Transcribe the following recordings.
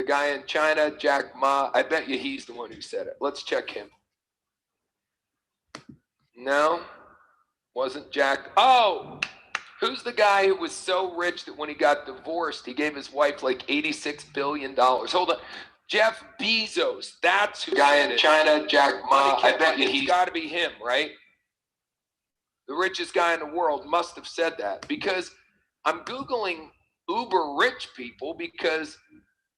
The guy in China, Jack Ma, I bet you he's the one who said it. Let's check him. No, wasn't Jack. Oh, who's the guy who was so rich that when he got divorced, he gave his wife like $86 billion? Hold on. Jeff Bezos. That's who. Guy in China, Jack Ma, I bet you he's got to be him, right? The richest guy in the world must have said that, because I'm Googling uber rich people, because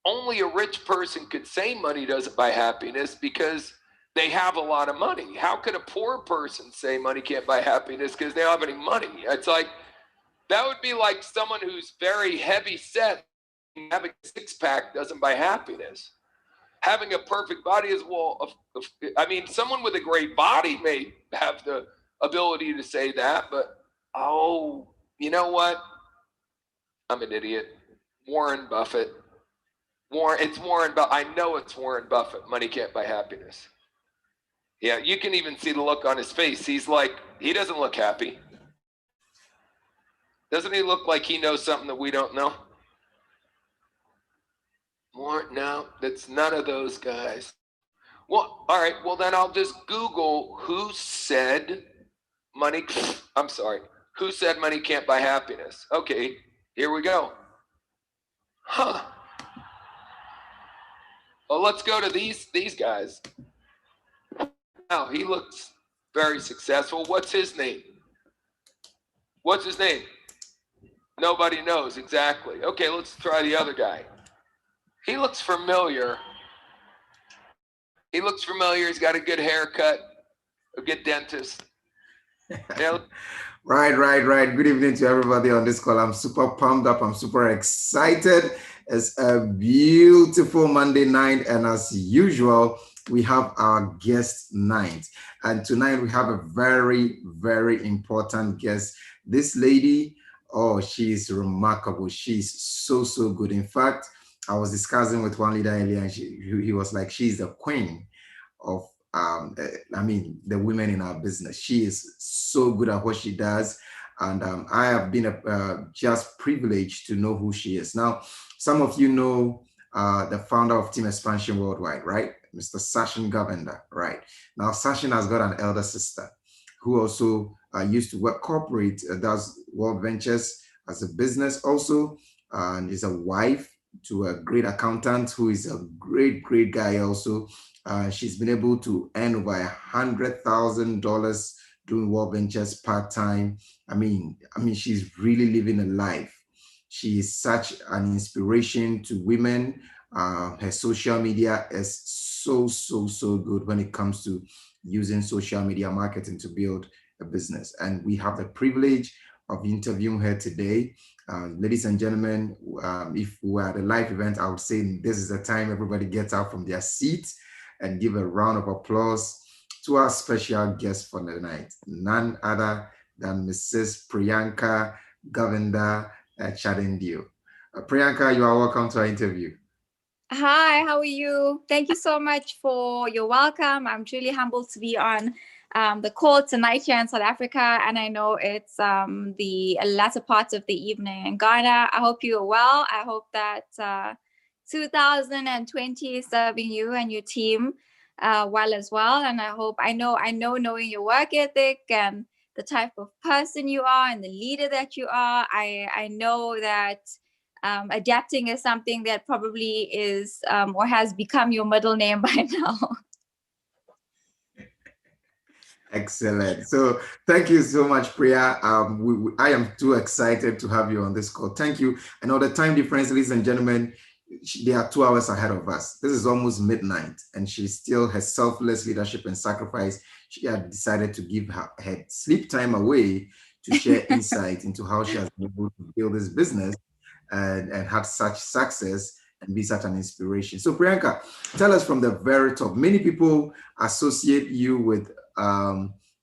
only a rich person could say money doesn't buy happiness, because they have a lot of money. How could a poor person say money can't buy happiness because they don't have any money? It's like, that would be like someone who's very heavy set, having a six pack doesn't buy happiness. Having a perfect body is, well, I mean, someone with a great body may have the ability to say that, but oh, you know what? I'm an idiot. Warren Buffett. It's Warren Buffett. I know it's Warren Buffett. Money can't buy happiness. Yeah, you can even see the look on his face. He's like, he doesn't look happy. Doesn't he look like he knows something that we don't know? No, that's none of those guys. Well, all right. Well, then I'll just Google who said money. I'm sorry. Who said money can't buy happiness? Okay, here we go. Huh. Well, let's go to these guys. Now, he looks very successful. What's his name? What's his name? Nobody knows exactly. Okay, let's try the other guy. He looks familiar. He looks familiar. He's got a good haircut, a good dentist. Yeah. Right. Good evening to everybody on this call. I'm super pumped up. I'm super excited. It's a beautiful Monday night. And as usual, we have our guest night. And tonight we have a very, very important guest. This lady, oh, she's remarkable. She's so good. In fact, I was discussing with one leader earlier, and he was like, she's the queen of the women in our business. She is so good at what she does. And I have been just privileged to know who she is. Now, some of you know the founder of Team Expansion Worldwide, right? Mr. Sachin Govender, right? Now, Sachin has got an elder sister who also used to work corporate, does World Ventures as a business also, and is a wife to a great accountant who is a great guy also. She's been able to earn over $100,000 doing World Ventures part-time. I mean, she's really living a life. She is such an inspiration to women. Her social media is so good when it comes to using social media marketing to build a business. And we have the privilege of interviewing her today. Ladies and gentlemen, if we were at a live event, I would say this is the time everybody gets out from their seats and give a round of applause to our special guest for the night, none other than Mrs. Priyanka Govender Chanderdeo. Priyanka, you are welcome to our interview. Hi, how are you? Thank you so much for your welcome. I'm truly humbled to be on the call tonight here in South Africa, and I know it's the latter part of the evening in Ghana. I hope you are well. I hope that 2020 is serving you and your team well as well. And I know knowing your work ethic and the type of person you are and the leader that you are, I know that adapting is something that probably is or has become your middle name by now. Excellent. So thank you so much, Priya. I am too excited to have you on this call. Thank you. I know the time difference, ladies and gentlemen, they are 2 hours ahead of us. This is almost midnight, and she still has selfless leadership and sacrifice. She had decided to give her sleep time away to share insight into how she has been able to build this business and have such success and be such an inspiration. So Priyanka, tell us from the very top. Many people associate you with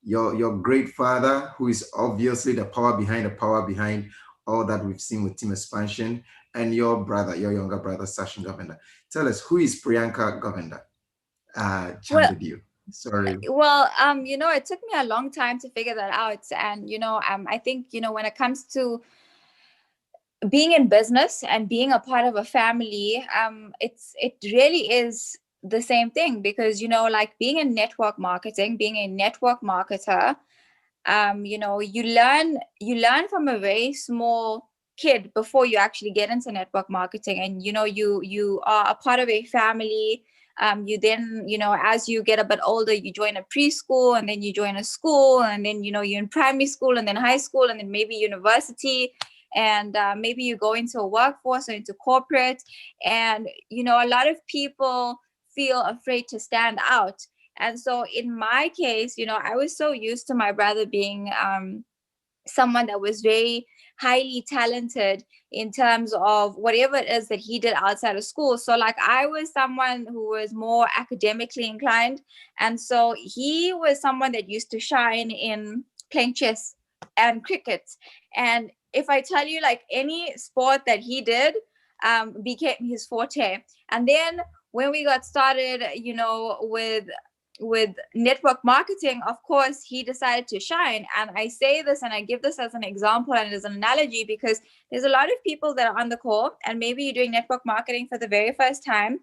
your great father, who is obviously the power behind all that we've seen with Team Expansion, and your younger brother, Sachin Govender. Tell us, who is Priyanka Govender? Chanderdeo. Sorry. Well, it took me a long time to figure that out. And, I think, when it comes to being in business and being a part of a family, it really is the same thing, because, you know, like being in network marketing, being a network marketer, you know, you learn from a very small kid before you actually get into network marketing. And, you know, you are a part of a family. You then, you know, as you get a bit older, you join a preschool, and then you join a school, and then, you know, you're in primary school, and then high school, and then maybe university, and maybe you go into a workforce or into corporate. And, you know, a lot of people feel afraid to stand out. And so in my case, you know, I was so used to my brother being someone that was very highly talented in terms of whatever it is that he did outside of school. So like I was someone who was more academically inclined. And so he was someone that used to shine in playing chess and cricket. And if I tell you, like, any sport that he did became his forte. And then when we got started, you know, with network marketing, of course, he decided to shine. And I say this and I give this as an example and as an analogy, because there's a lot of people that are on the call, and maybe you're doing network marketing for the very first time.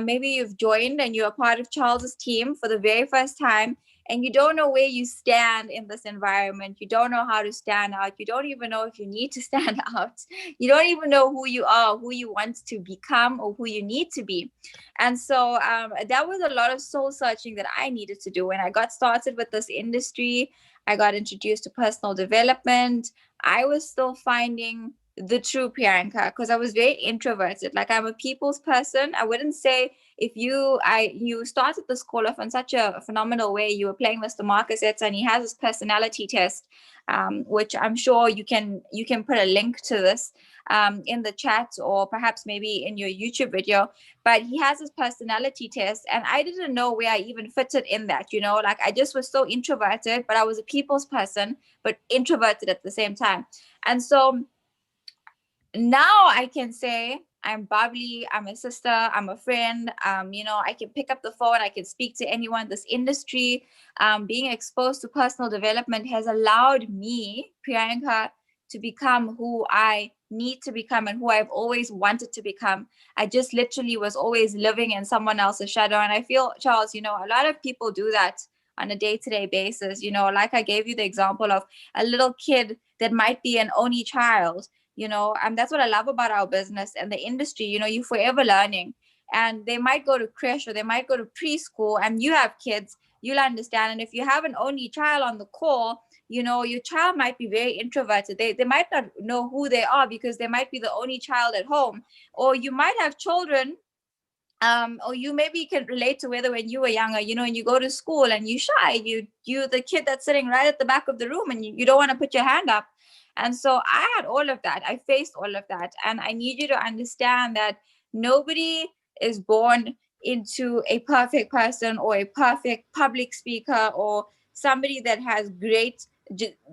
Maybe you've joined and you're a part of Charles's team for the very first time, and you don't know where you stand in this environment. You don't know how to stand out. You don't even know if you need to stand out. You don't even know who you are, who you want to become, or who you need to be. And so that was a lot of soul searching that I needed to do. When I got started with this industry, I got introduced to personal development. I was still finding the true Priyanka, because I was very introverted. Like, I'm a people's person. I wouldn't say, if you started this call off in such a phenomenal way. You were playing Mr. Marcus, and he has this personality test, which I'm sure you can put a link to this in the chat, or perhaps maybe in your YouTube video. But he has his personality test, and I didn't know where I even fitted in that. You know, like, I just was so introverted, but I was a people's person, but introverted at the same time. And so now I can say I'm bubbly, I'm a sister, I'm a friend. You know, I can pick up the phone, I can speak to anyone. This industry, being exposed to personal development has allowed me, Priyanka, to become who I need to become and who I've always wanted to become. I just literally was always living in someone else's shadow. And I feel, Charles, you know, a lot of people do that on a day-to-day basis. You know, like I gave you the example of a little kid that might be an only child. You know, and that's what I love about our business and the industry. You know, you're forever learning, and they might go to creche or they might go to preschool, and you have kids, you'll understand. And if you have an only child on the call, you know, your child might be very introverted. They might not know who they are because they might be the only child at home. Or you might have children, or you maybe can relate to whether when you were younger, you know, and you go to school and you shy, you the kid that's sitting right at the back of the room, and you don't want to put your hand up. And so I had all of that. I faced all of that. And I need you to understand that nobody is born into a perfect person or a perfect public speaker or somebody that has great,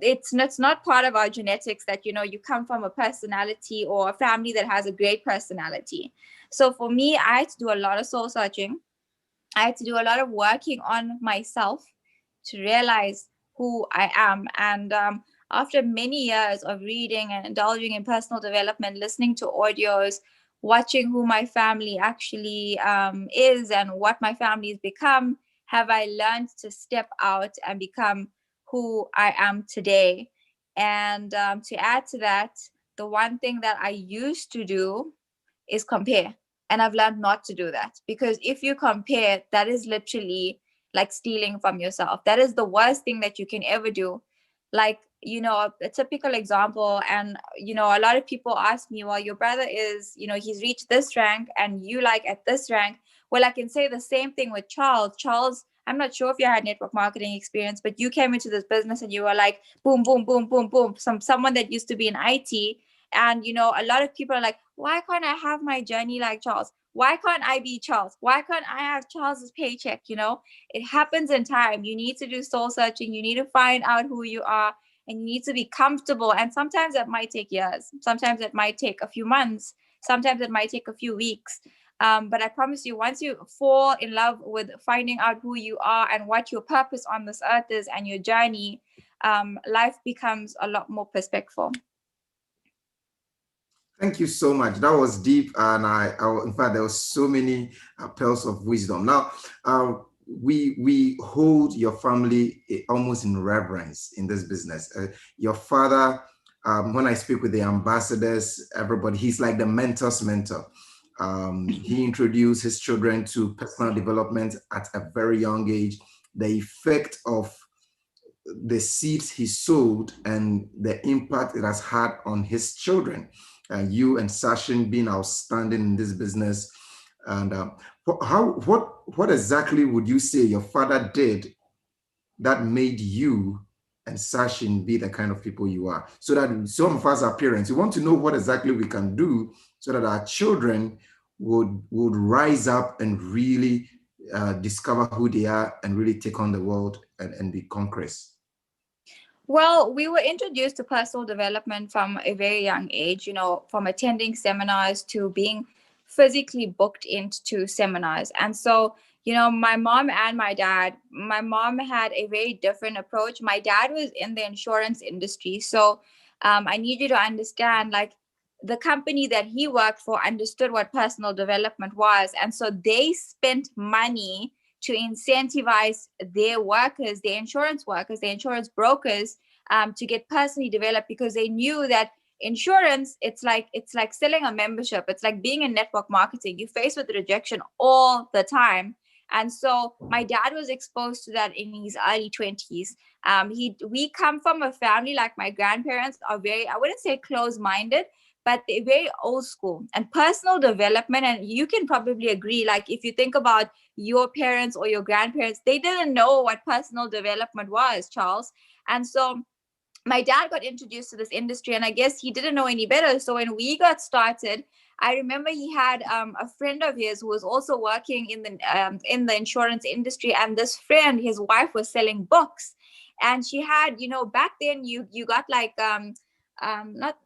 it's not part of our genetics that, you know, you come from a personality or a family that has a great personality. So for me, I had to do a lot of soul searching. I had to do a lot of working on myself to realize who I am. And after many years of reading and indulging in personal development, listening to audios, watching who my family actually is and what my family has become, have I learned to step out and become who I am today. And to add to that, the one thing that I used to do is compare. And I've learned not to do that, because if you compare, that is literally like stealing from yourself. That is the worst thing that you can ever do. Like, you know, a typical example, and, you know, a lot of people ask me, well, your brother is, you know, he's reached this rank and you like at this rank. Well, I can say the same thing with Charles. Charles, I'm not sure if you had network marketing experience, but you came into this business and you were like, boom, boom, boom, boom, boom. Someone that used to be in IT. And, you know, a lot of people are like, why can't I have my journey like Charles? Why can't I be Charles? Why can't I have Charles's paycheck? You know, it happens in time. You need to do soul searching. You need to find out who you are, and you need to be comfortable. And sometimes that might take years. Sometimes it might take a few months. Sometimes it might take a few weeks. But I promise you, once you fall in love with finding out who you are and what your purpose on this earth is and your journey, life becomes a lot more perspectful. Thank you so much. That was deep, and in fact, there were so many pearls of wisdom. Now, we hold your family almost in reverence in this business. Your father, when I speak with the ambassadors, everybody, he's like the mentor's mentor. He introduced his children to personal development at a very young age. The effect of the seeds he sowed and the impact it has had on his children. You and Sachin being outstanding in this business. And what exactly would you say your father did that made you and Sachin be the kind of people you are? So that some of us are parents, we want to know what exactly we can do so that our children would rise up and really discover who they are and really take on the world and be conquerors. Well, we were introduced to personal development from a very young age, from attending seminars to being physically booked into seminars. And so, my mom and my mom had a very different approach. My dad was in the insurance industry. So I need you to understand, like, the company that he worked for understood what personal development was. And so they spent money to incentivize their workers, their insurance workers, their insurance brokers, to get personally developed, because they knew that insurance, it's like selling a membership. It's like being in network marketing. You face with rejection all the time. And so my dad was exposed to that in his early 20s. We come from a family, like my grandparents are very, I wouldn't say close-minded, but they're very old school. And personal development, and you can probably agree, like if you think about your parents or your grandparents, they didn't know what personal development was, Charles. And so my dad got introduced to this industry, and I guess he didn't know any better. So when we got started, I remember he had a friend of his who was also working in the insurance industry, and this friend, his wife, was selling books, and she had, back then you got like not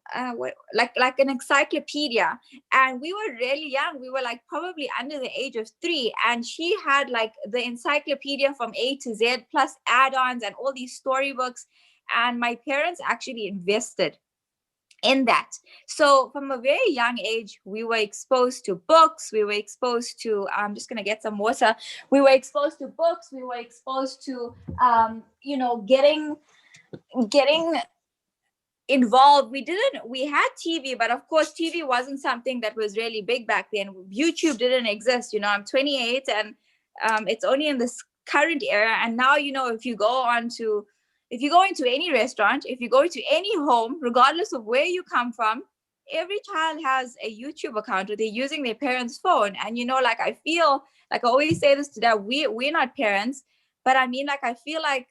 like an encyclopedia, and we were really young. We were like probably under the age of 3, and she had like the encyclopedia from A to Z plus add-ons and all these storybooks. And my parents actually invested in that. So from a very young age, we were exposed to books. We were exposed to, I'm just going to get some water. We were exposed to books. We were exposed to, getting involved. We had TV, but of course TV wasn't something that was really big back then. YouTube didn't exist. I'm 28, and it's only in this current era. And now, if you go into any restaurant, if you go into any home, regardless of where you come from, every child has a YouTube account, or they're using their parents' phone. And like, I feel like, I always say this to that, we're not parents, but I mean, like, I feel like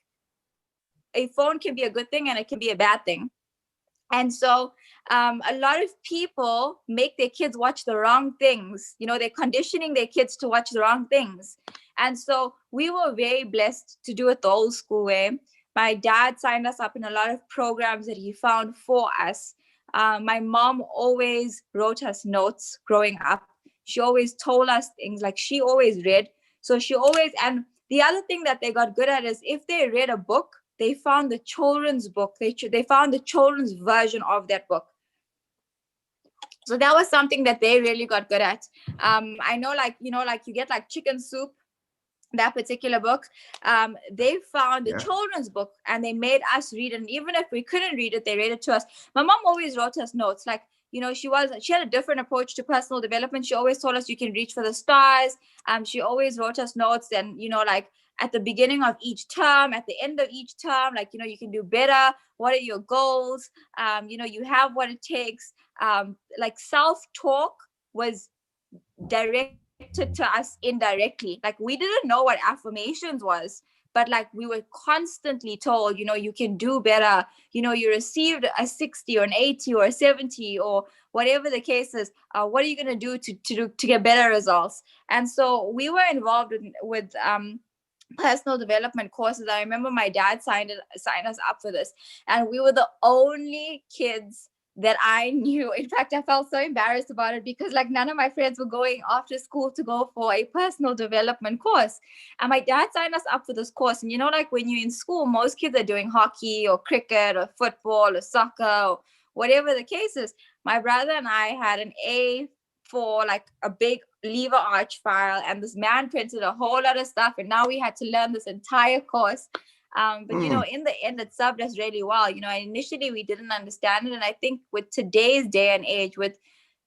a phone can be a good thing and it can be a bad thing. And so a lot of people make their kids watch the wrong things. They're conditioning their kids to watch the wrong things. And so we were very blessed to do it the old school way. My dad signed us up in a lot of programs that he found for us. My mom always wrote us notes growing up. She always told us things, like she always read. So and the other thing that they got good at is if they read a book, they found the children's book. They found the children's version of that book. So that was something that they really got good at. I know, like, you get like Chicken Soup, that particular book. They found the children's book and they made us read it. And even if we couldn't read it, they read it to us. My mom always wrote us notes. Like, she had a different approach to personal development. She always told us you can reach for the stars. She always wrote us notes, and, like, at the beginning of each term, at the end of each term, like, you can do better. What are your goals? You have what it takes. Like, self-talk was directed to us indirectly. Like, we didn't know what affirmations was, but like, we were constantly told, you can do better. You received a 60 or an 80 or a 70 or whatever the case is. What are you going to do to get better results? And so we were involved with personal development courses. I remember my dad signed us up for this, and we were the only kids that I knew. In fact, I felt so embarrassed about it because like none of my friends were going after school to go for a personal development course. And my dad signed us up for this course. And like when you're in school, most kids are doing hockey or cricket or football or soccer or whatever the case is. My brother and I had an A for like a big lever arch file, and this man printed a whole lot of stuff, and now we had to learn this entire course. But you know, in the end, it served us really well. You know, initially we didn't understand it, and I think with today's day and age, with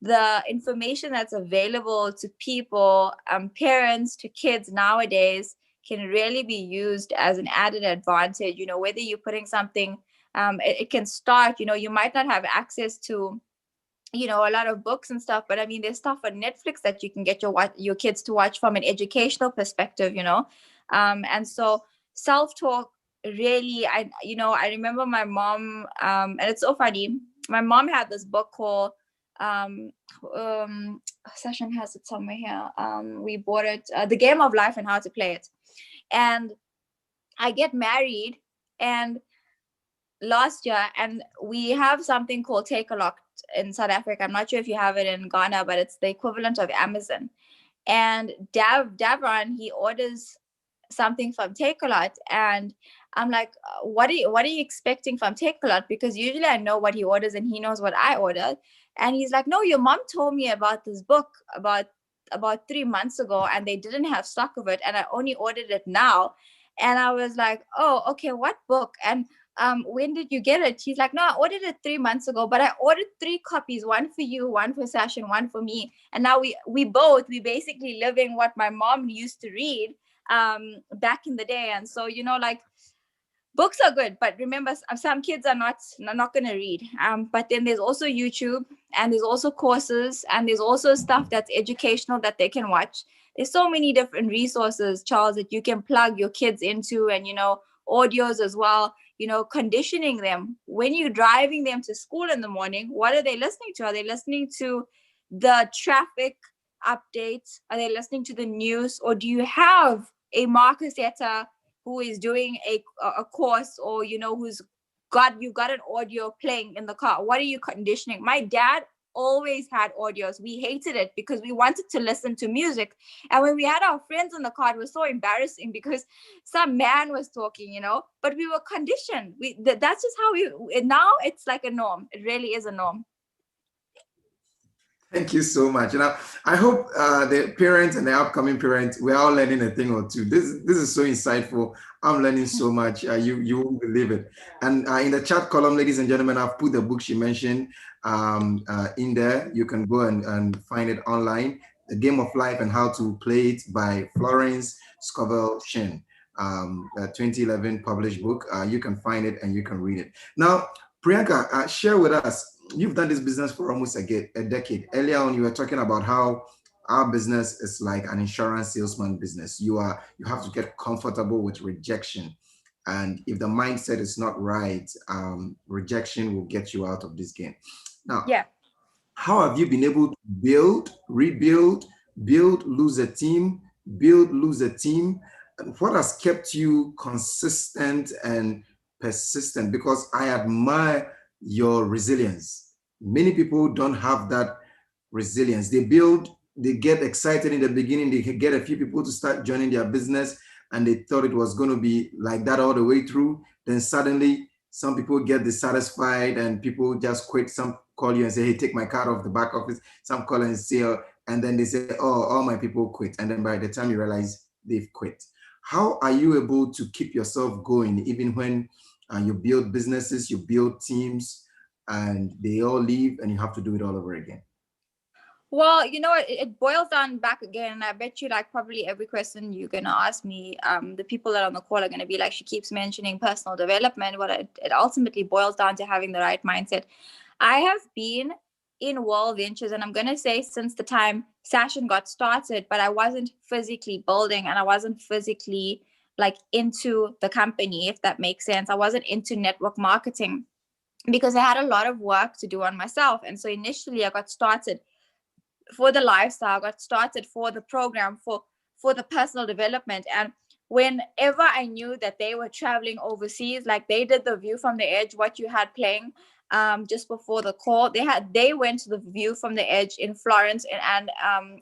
the information that's available to people, parents to kids nowadays, can really be used as an added advantage. You know, whether you're putting something, it can start. You know, you might not have access to, you know, a lot of books and stuff, but I mean, there's stuff on Netflix that you can get your kids to watch from an educational perspective. You know, and so self-talk really, I remember my mom, and it's so funny. My mom had this book called um Session has it somewhere here. We bought it, The Game of Life and How to Play It. And I get married and last year, and we have something called Take a Lot in South Africa. I'm not sure if you have it in Ghana, but it's the equivalent of Amazon. And Davron, he orders something from Take a Lot, and I'm like, what are you expecting from Take a Lot? Because usually I know what he orders and he knows what I ordered. And he's like, no, your mom told me about this book about 3 months ago, and they didn't have stock of it, and I only ordered it now. And I was like, oh, okay, what book? And when did you get it? He's like, no, I ordered it 3 months ago, but I ordered 3 copies, one for you, one for Sash, and one for me. And now we basically living what my mom used to read back in the day. And so, you know, like, books are good, but remember, some kids are not going to read. But then there's also YouTube, and there's also courses, and there's also stuff that's educational that they can watch. There's so many different resources, Charles, that you can plug your kids into, and, you know, audios as well. You know, conditioning them when you're driving them to school in the morning. What are they listening to? Are they listening to the traffic updates? Are they listening to the news? Or do you have a Marcus Etta who is doing a course, or, you know, you've got an audio playing in the car? What are you conditioning? My dad always had audios. We hated it because we wanted to listen to music. And when we had our friends in the car, it was so embarrassing because some man was talking, you know, but we were conditioned. That's just how now it's like a norm. It really is a norm. Thank you so much. Now, I hope the parents and the upcoming parents, we're all learning a thing or two. This is so insightful. I'm learning so much. You won't believe it. And in the chat column, ladies and gentlemen, I've put the book she mentioned in there. You can go and find it online. The Game of Life and How to Play It by Florence Scovel Shin, a 2011 published book. You can find it and you can read it. Now, Priyanka, share with us. You've done this business for almost a decade. Earlier on, you were talking about how our business is like an insurance salesman business. You have to get comfortable with rejection. And if the mindset is not right, rejection will get you out of this game. Now, yeah. How have you been able to build, rebuild, lose a team, build, lose a team? And what has kept you consistent and persistent? Because I admire your resilience. Many people don't have that resilience. They get excited in the beginning, they get a few people to start joining their business, and they thought it was going to be like that all the way through. Then suddenly some people get dissatisfied and people just quit. Some call you and say, hey, take my card off the back office. Some call and say, and then they say, oh, all my people quit. And then by the time you realize they've quit. How are you able to keep yourself going even when you build businesses, you build teams, and they all leave and you have to do it all over again? Well, you know, it boils down back again. I bet you, like, probably every question you're going to ask me, the people that are on the call are going to be like, she keeps mentioning personal development. Well, it ultimately boils down to having the right mindset. I have been in World Ventures, and I'm going to say since the time Session got started, but I wasn't physically building, and I wasn't physically like into the company, if that makes sense. I wasn't into network marketing because I had a lot of work to do on myself. And so initially I got started for the lifestyle, got started for the program, for the personal development. And whenever I knew that they were traveling overseas, like they did the View from the Edge, what you had playing just before the call, they went to the View from the Edge in Florence, and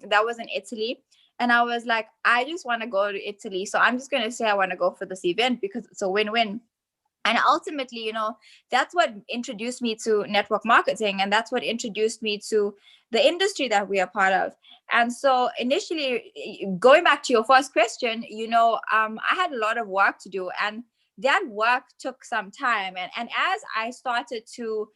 that was in Italy. And I was like, I just want to go to Italy, so I'm just going to say I want to go for this event because it's a win-win. And ultimately, that's what introduced me to network marketing, and that's what introduced me to the industry that we are part of. And so initially, going back to your first question, I had a lot of work to do, and that work took some time. And as I started to,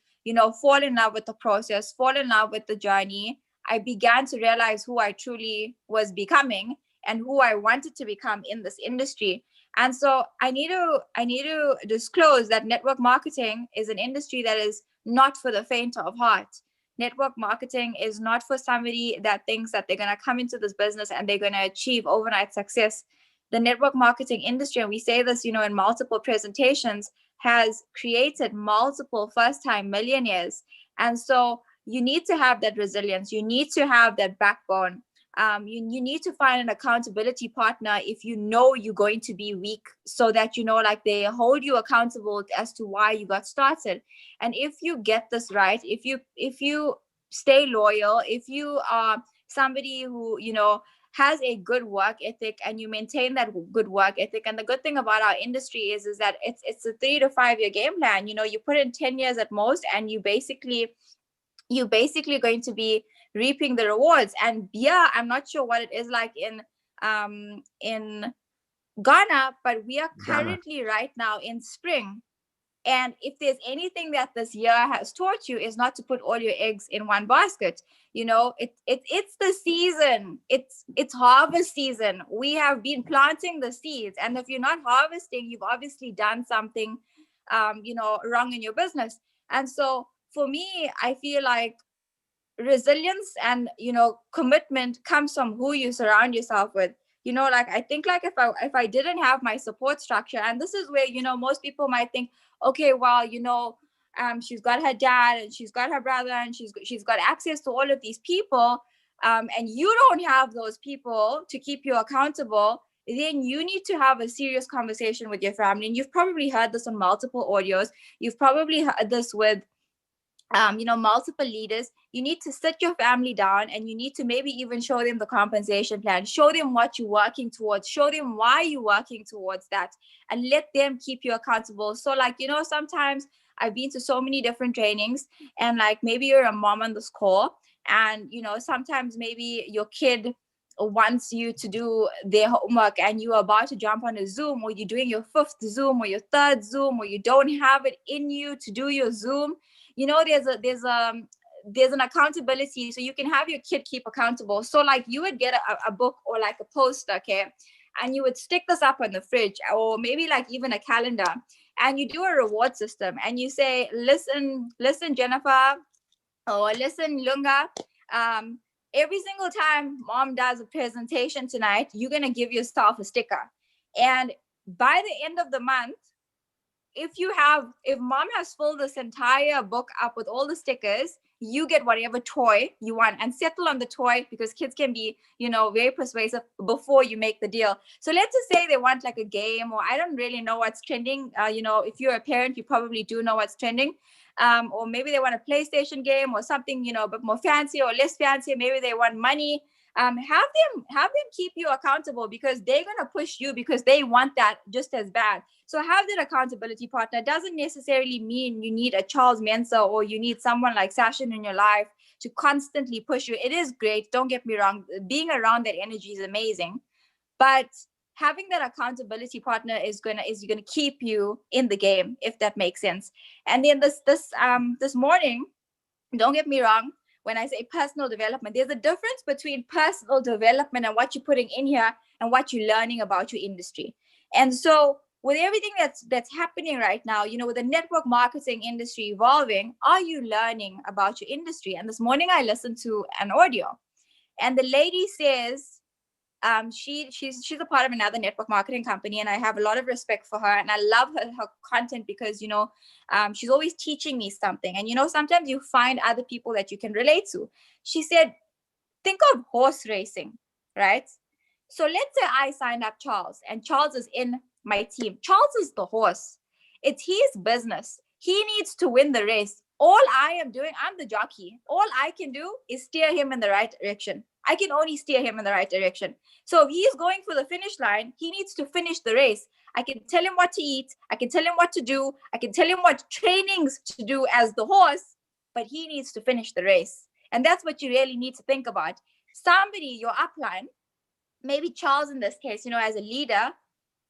fall in love with the process, fall in love with the journey, I began to realize who I truly was becoming and who I wanted to become in this industry. And so I need to disclose that network marketing is an industry that is not for the faint of heart. Network marketing is not for somebody that thinks that they're going to come into this business and they're going to achieve overnight success. The network marketing industry, and we say this, in multiple presentations, has created multiple first-time millionaires. And so you need to have that resilience. You need to have that backbone. You need to find an accountability partner if you're going to be weak, so that they hold you accountable as to why you got started. And if you get this right, if you stay loyal, if you are somebody who has a good work ethic and you maintain that good work ethic. And the good thing about our industry is that it's a 3 to 5 year game plan. You put in 10 years at most, and you're basically going to be reaping the rewards. And yeah, I'm not sure what it is like in Ghana, but we are currently right now in spring. And if there's anything that this year has taught you, is not to put all your eggs in one basket. It's the season. It's harvest season. We have been planting the seeds, and if you're not harvesting, you've obviously done something wrong in your business. And so for me, I feel like resilience and commitment comes from who you surround yourself with. I think, like, if I didn't have my support structure, and this is where most people might think, okay, well, she's got her dad and she's got her brother and she's got access to all of these people, and you don't have those people to keep you accountable. Then you need to have a serious conversation with your family. And you've probably heard this on multiple audios. You've probably heard this with multiple leaders. You need to sit your family down, and you need to maybe even show them the compensation plan, show them what you're working towards, show them why you're working towards that, and let them keep you accountable. So sometimes I've been to so many different trainings, and maybe you're a mom on this call, and sometimes maybe your kid wants you to do their homework, and you're about to jump on a Zoom, or you're doing your 5th Zoom or your 3rd Zoom, or you don't have it in you to do your Zoom. There's an accountability, so you can have your kid keep accountable. So you would get a book or a poster, okay, and you would stick this up on the fridge, or maybe even a calendar, and you do a reward system, and you say, listen Jennifer, or listen Lunga, every single time mom does a presentation tonight, you're going to give yourself a sticker. And by the end of the month, if mom has filled this entire book up with all the stickers, you get whatever toy you want, and settle on the toy, because kids can be, very persuasive before you make the deal. So let's just say they want a game, or I don't really know what's trending. If you're a parent, you probably do know what's trending. Or maybe they want a PlayStation game or something, a bit more fancy or less fancy. Maybe they want money. Have them keep you accountable, because they're going to push you, because they want that just as bad. So have that accountability partner. Doesn't necessarily mean you need a Charles Mensa, or you need someone like Sashin in your life to constantly push you. It is great, don't get me wrong. Being around that energy is amazing, but having that accountability partner is gonna keep you in the game, if that makes sense. And then this morning, don't get me wrong, when I say personal development, there's a difference between personal development and what you're putting in here and what you're learning about your industry. And so with everything that's happening right now, with the network marketing industry evolving, are you learning about your industry? And this morning I listened to an audio, and the lady says, she's a part of another network marketing company, and I have a lot of respect for her, and I love her content, because she's always teaching me something. And sometimes you find other people that you can relate to. She said, think of horse racing, right? So let's say I signed up Charles, and Charles is in my team. Charles is the horse. It's his business. He needs to win the race. All I am doing, I'm the jockey. All I can do is steer him in the right direction. I can only steer him in the right direction. So if he's going for the finish line, he needs to finish the race. I can tell him what to eat. I can tell him what to do. I can tell him what trainings to do as the horse, but he needs to finish the race. And that's what you really need to think about. Somebody, your upline, maybe Charles in this case, as a leader,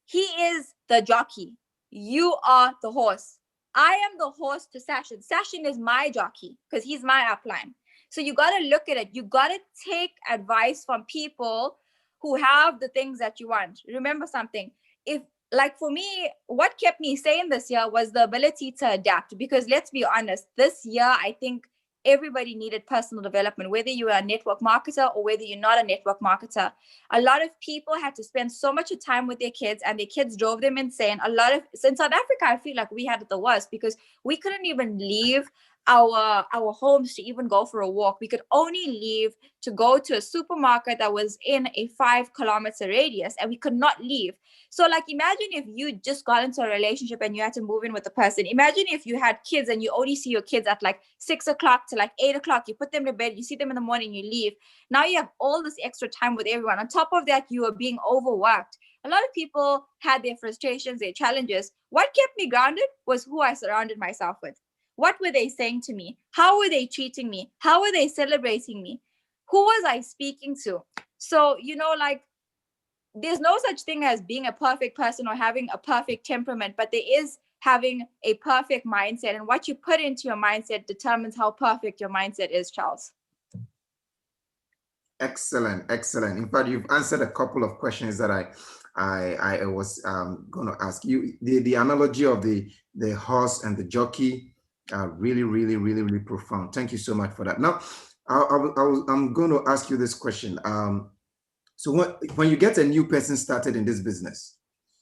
he is the jockey. You are the horse. I am the horse to Sashin. Sashin is my jockey because he's my upline. So you got to look at it. You got to take advice from people who have the things that you want. Remember something. If, like for me, what kept me sane this year was the ability to adapt. Because let's be honest, this year, I think everybody needed personal development, whether you are a network marketer or whether you're not a network marketer. A lot of people had to spend so much time with their kids and their kids drove them insane. In South Africa, I feel like we had it the worst because we couldn't even leave our homes to even go for a walk. We could only leave to go to a supermarket that was in a 5-kilometer radius, and we could not leave. So like, imagine if you just got into a relationship and you had to move in with a person. Imagine if you had kids and you only see your kids at like 6 o'clock to like 8 o'clock. You put them to bed, you see them in the morning, you leave. Now you have all this extra time with everyone. On top of that, you are being overworked. A lot of people had their frustrations, their challenges. What kept me grounded was who I surrounded myself with. What were they saying to me? How were they treating me? How were they celebrating me? Who was I speaking to? So, like, there's no such thing as being a perfect person or having a perfect temperament, but there is having a perfect mindset. And what you put into your mindset determines how perfect your mindset is, Charles. Excellent, excellent. In fact, you've answered a couple of questions that I was going to ask you. The analogy of the horse and the jockey, really, really, really, really profound. Thank you so much for that. Now, I'm going to ask you this question. So when you get a new person started in this business,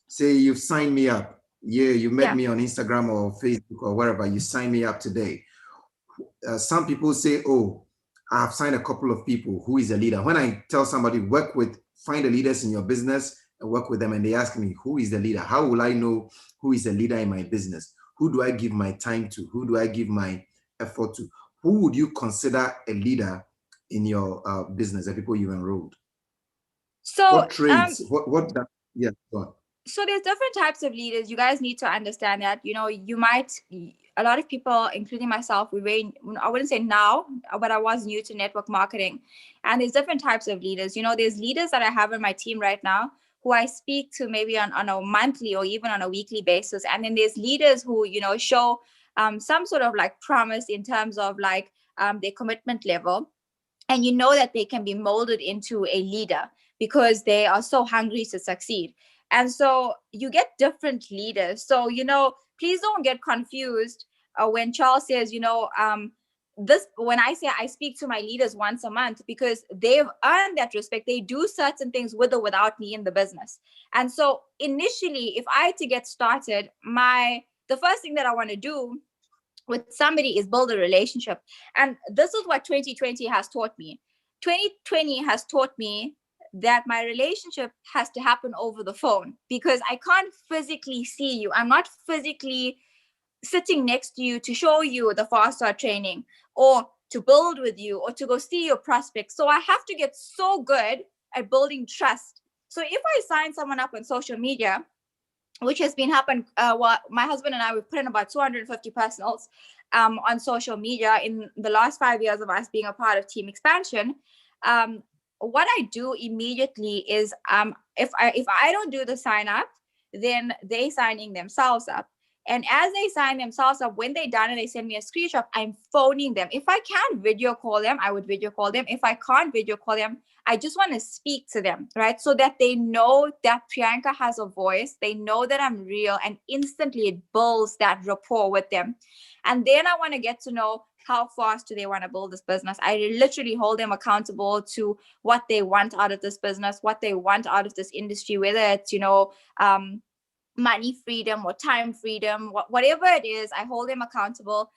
say you've signed me up, you met me on Instagram or Facebook or wherever, you signed me up today. Some people say, oh, I've signed a couple of people. Who is a leader? When I tell somebody, find the leaders in your business and work with them, and they ask me, who is the leader? How will I know who is a leader in my business? Who do I give my time to? Who do I give my effort to? Who would you consider a leader in your business, the people you enrolled? So what traits? Yeah, go on. So there's different types of leaders. You guys need to understand that, a lot of people, including myself, I wouldn't say now, but I was new to network marketing. And there's different types of leaders. There's leaders that I have in my team right now who I speak to maybe on a monthly or even on a weekly basis. And then there's leaders who, show some sort of like promise in terms of like their commitment level. And you know that they can be molded into a leader because they are so hungry to succeed. And so you get different leaders. So, please don't get confused when Charles says, when I say I speak to my leaders once a month, because they've earned that respect. They do certain things with or without me in the business. And so initially, if I had to get started, the first thing that I want to do with somebody is build a relationship. And this is what 2020 has taught me. 2020 has taught me that my relationship has to happen over the phone because I can't physically see you. I'm not physically sitting next to you to show you the fast-start training or to build with you or to go see your prospects. So I have to get so good at building trust. So if I sign someone up on social media, which has been happening, my husband and I, we've put in about 250 personals on social media in the last 5 years of us being a part of Team Expansion. What I do immediately is if I don't do the sign up, then they signing themselves up. And as they sign themselves up, when they're done and they send me a screenshot, I'm phoning them. If I can video call them, I would video call them. If I can't video call them, I just want to speak to them, right? So that they know that Priyanka has a voice. They know that I'm real, and instantly it builds that rapport with them. And then I want to get to know how fast do they want to build this business. I literally hold them accountable to what they want out of this business, what they want out of this industry, whether it's, money freedom or time freedom, whatever it is, I hold them accountable.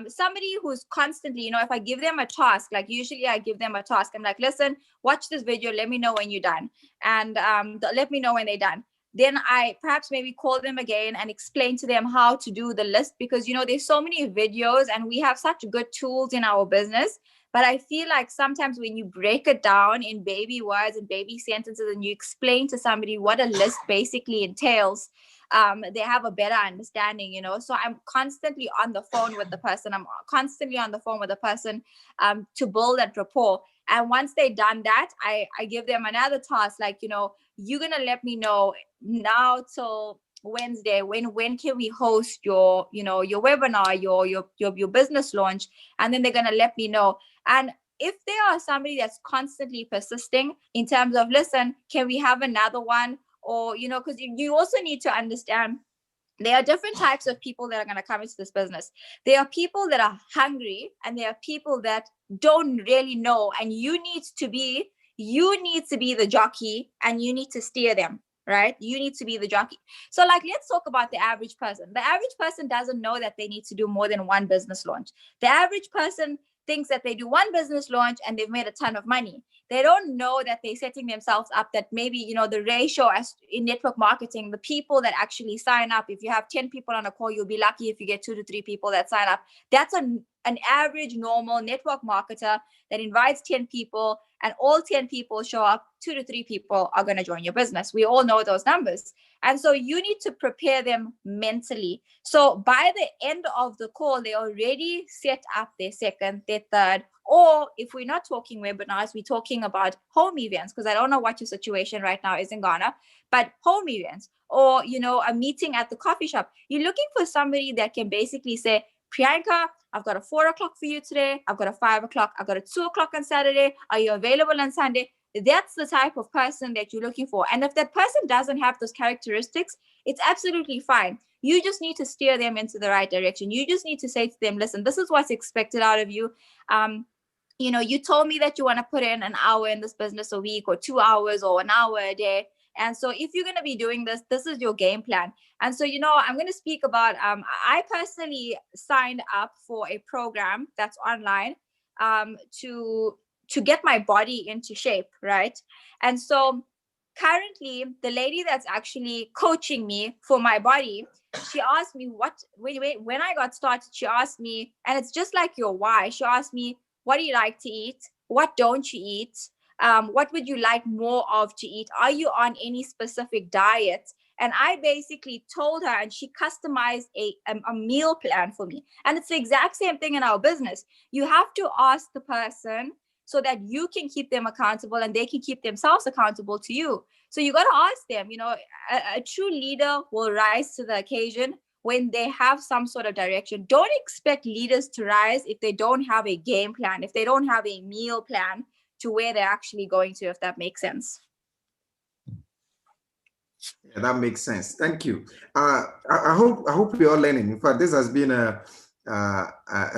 Somebody who's constantly, if I give them a task, like usually I give them a task, I'm like, listen, watch this video, let me know when you're done. And let me know when they're done. then I perhaps maybe call them again and explain to them how to do the list, because, you know, there's so many videos and we have such good tools in our business. But I feel like sometimes when you break it down in baby words and baby sentences and you explain to somebody what a list basically entails, they have a better understanding, you know. So I'm constantly on the phone with the person. To build that rapport. And once they've done that, I give them another task, like, you know, you're going to let me know now till Wednesday, when can we host your, you know, your webinar, your business launch. And then they're going to let me know. And if they are somebody that's constantly persisting in terms of, listen, can we have another one? Or, you know, because you also need to understand there are different types of people that are going to come into this business. There are people that are hungry and there are people that don't really know, and you need to be the jockey and you need to steer them, right? You need to be the jockey. So, like, let's talk about the average person. The average person doesn't know that they need to do more than one business launch. The average person thinks that they do one business launch and they've made a ton of money. They don't know that they're setting themselves up, that maybe, you know, the ratio as in network marketing, the people that actually sign up, if you have 10 people on a call, you'll be lucky if you get 2 to 3 people that sign up. That's an average normal network marketer that invites 10 people and all 10 people show up, 2 to 3 people are going to join your business. We all know those numbers. And so you need to prepare them mentally. So by the end of the call, they already set up their second, their third, or if we're not talking webinars, we're talking about home events, because I don't know what your situation right now is in Ghana, but home events, or, you know, a meeting at the coffee shop. You're looking for somebody that can basically say, Priyanka, I've got a 4 o'clock for you today. I've got a 5 o'clock. I've got a 2 o'clock on Saturday. Are you available on Sunday? That's the type of person that you're looking for. And if that person doesn't have those characteristics, it's absolutely fine. You just need to steer them into the right direction. You just need to say to them, listen, this is what's expected out of you. You know, you told me that you want to put in an hour in this business a week, or 2 hours, or an hour a day. And so if you're going to be doing this, this is your game plan. And so, you know, I'm going to speak about, I personally signed up for a program that's online to get my body into shape, right? And so currently, the lady that's actually coaching me for my body, she asked me when I got started, she asked me, and it's just like your why, she asked me, what do you like to eat? What don't you eat? What would you like more of to eat? Are you on any specific diet? And I basically told her, and she customized a meal plan for me. And it's the exact same thing in our business. You have to ask the person so that you can keep them accountable and they can keep themselves accountable to you. So you got to ask them, you know, a true leader will rise to the occasion when they have some sort of direction. Don't expect leaders to rise if they don't have a game plan, if they don't have a meal plan to where they're actually going to, if that makes sense. Yeah, that makes sense. Thank you. I hope we're all learning. In fact, this has been a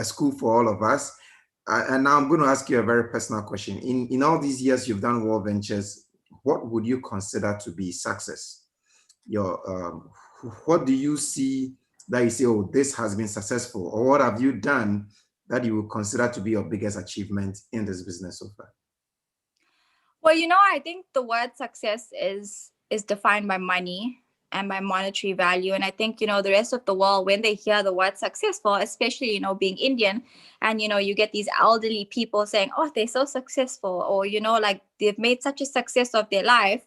school for all of us. And now I'm going to ask you a very personal question. In all these years you've done World Ventures, what would you consider to be success? What do you see that you say, oh, this has been successful? Or what have you done that you would consider to be your biggest achievement in this business so far? Well, you know, I think the word success is defined by money and by monetary value. And I think, you know, the rest of the world, when they hear the word successful, especially, you know, being Indian, and, you know, you get these elderly people saying, oh, they're so successful, or, you know, like they've made such a success of their life.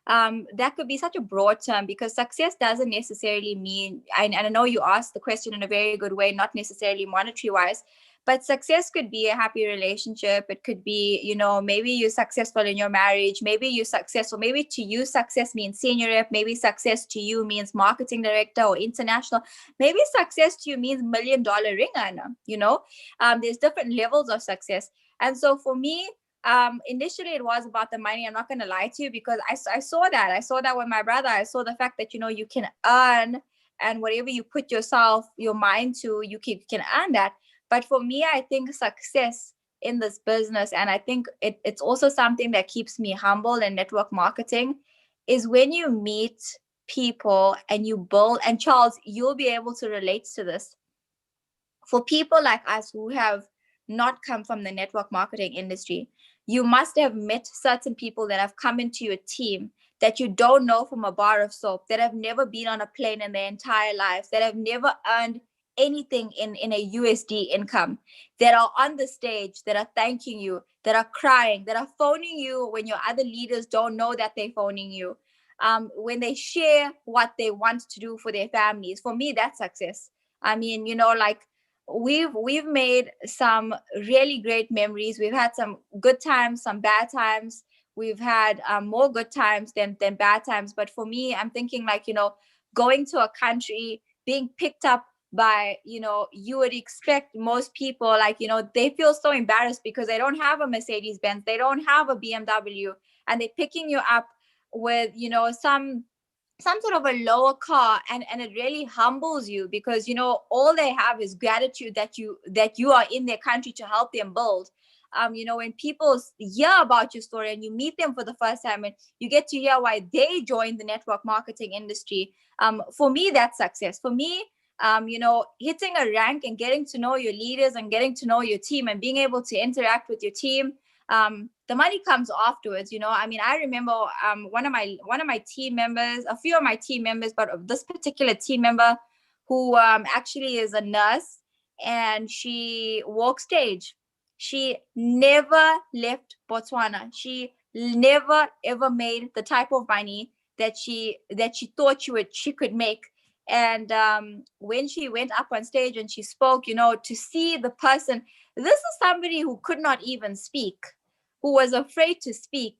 That could be such a broad term, because success doesn't necessarily mean, and I know you asked the question in a very good way, not necessarily monetary wise, but success could be a happy relationship. It could be, you know, maybe you're successful in your marriage. Maybe you're successful. Maybe to you, success means senior rep. Maybe success to you means marketing director or international. Maybe success to you means $1 million ring earner, you know. There's different levels of success. And so for me, initially it was about the money. I'm not going to lie to you, because I saw that with my brother. I saw the fact that, you know, you can earn, and whatever you put your mind to, you can earn that. But for me, I think success in this business, and I think it's also something that keeps me humble in network marketing, is when you meet people and you build, and Charles, you'll be able to relate to this. For people like us who have not come from the network marketing industry, you must have met certain people that have come into your team that you don't know from a bar of soap, that have never been on a plane in their entire lives, that have never earned anything in a USD income, that are on the stage, that are thanking you, that are crying, that are phoning you when your other leaders don't know that they're phoning you. When they share what they want to do for their families, for me, that's success. I mean, like we've made some really great memories. We've had some good times, some bad times. We've had more good times than bad times. But for me, I'm thinking like, going to a country, being picked up by, you would expect most people, like, they feel so embarrassed because they don't have a Mercedes Benz, they don't have a BMW, and they're picking you up with, some sort of a lower car, and it really humbles you because all they have is gratitude that you are in their country to help them build. When people hear about your story and you meet them for the first time and you get to hear why they joined the network marketing industry, for me, that's success. For me, hitting a rank and getting to know your leaders and getting to know your team and being able to interact with your team, the money comes afterwards. I mean, I remember one of my team members, a few of my team members, but of this particular team member who actually is a nurse, and she walks stage. She never left Botswana. She never ever made the type of money that she thought she could make. And when she went up on stage and she spoke, to see the person, this is somebody who could not even speak, who was afraid to speak.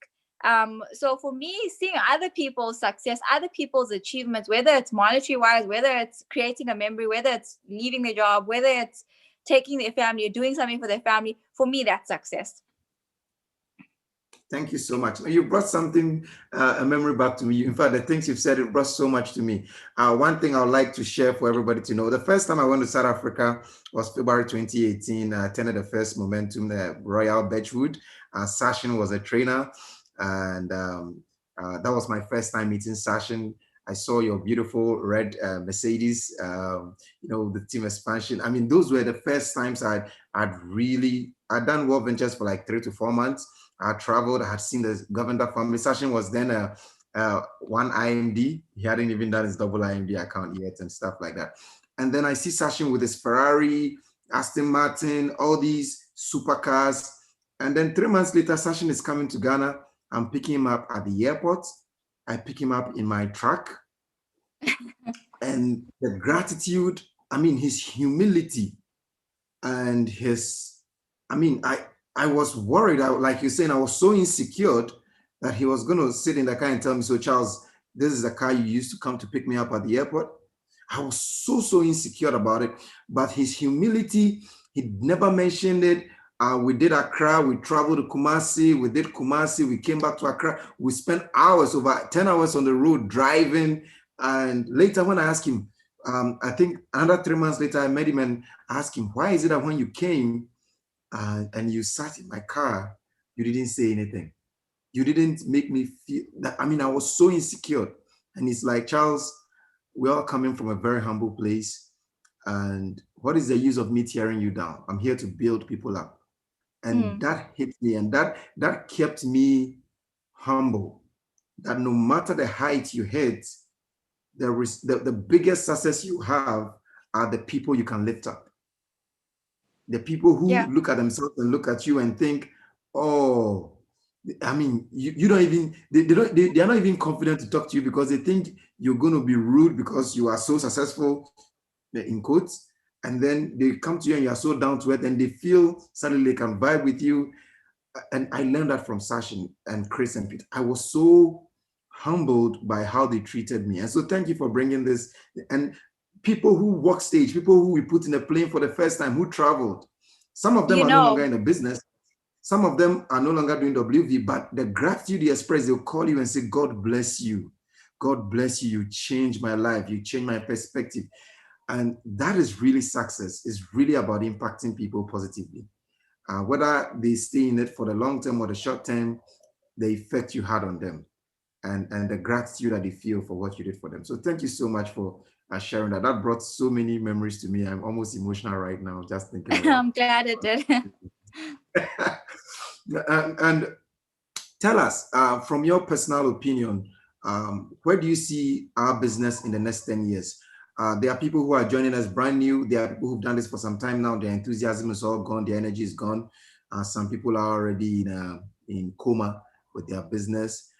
So for me, seeing other people's success, other people's achievements, whether it's monetary wise, whether it's creating a memory, whether it's leaving their job, whether it's taking their family or doing something for their family, for me, that's success. Thank you so much. You brought something, a memory back to me. In fact, the things you've said, it brought so much to me. One thing I would like to share for everybody to know, the first time I went to South Africa was February 2018. I attended the first Momentum, the Royal Birchwood. Sachin was a trainer, and that was my first time meeting Sachin. I saw your beautiful red Mercedes, the team expansion. I mean, those were the first times I'd done World Ventures for like 3 to 4 months. I traveled, I had seen the Governor family. Sachin was then one IMD. He hadn't even done his double IMD account yet and stuff like that. And then I see Sachin with his Ferrari, Aston Martin, all these supercars. And then 3 months later, Sachin is coming to Ghana. I'm picking him up at the airport. I pick him up in my truck. And the gratitude, I mean, his humility and I was worried. Like you're saying, I was so insecure that he was going to sit in the car and tell me, so Charles, this is the car you used to come to pick me up at the airport. I was so insecure about it. But his humility, he never mentioned it. We did Accra, we traveled to Kumasi, we did Kumasi, we came back to Accra. We spent hours, over 10 hours on the road driving. And later when I asked him, I think another 3 months later, I met him and asked him, why is it that when you came and you sat in my car, you didn't say anything? You didn't make me feel that. I mean, I was so insecure. And it's like, Charles, we're all coming from a very humble place. And what is the use of me tearing you down? I'm here to build people up. And that hit me, and that kept me humble. That no matter the height you hit, the biggest success you have are the people you can lift up. The people who look at themselves and look at you and think, oh, I mean, you don't even, they are not even confident to talk to you because they think you're going to be rude because you are so successful, in quotes. And then they come to you and you're so down to earth and they feel suddenly they can vibe with you. And I learned that from Sachin and Chris and Pete. I was so humbled by how they treated me. And so thank you for bringing this. And people who walk stage, people who we put in a plane for the first time, who traveled. Some of them are no longer in the business. Some of them are no longer doing WV, but the gratitude you express, they'll call you and say, God bless you. God bless you. You changed my life. You changed my perspective. And that is really success. It's really about impacting people positively. Whether they stay in it for the long term or the short term, the effect you had on them and the gratitude that they feel for what you did for them. So thank you so much for sharing that. That brought so many memories to me. I'm almost emotional right now just thinking about it. I'm glad it did. And tell us, from your personal opinion, where do you see our business in the next 10 years? There are people who are joining us brand new. There are people who've done this for some time now. Their enthusiasm is all gone. Their energy is gone. Some people are already in coma with their business.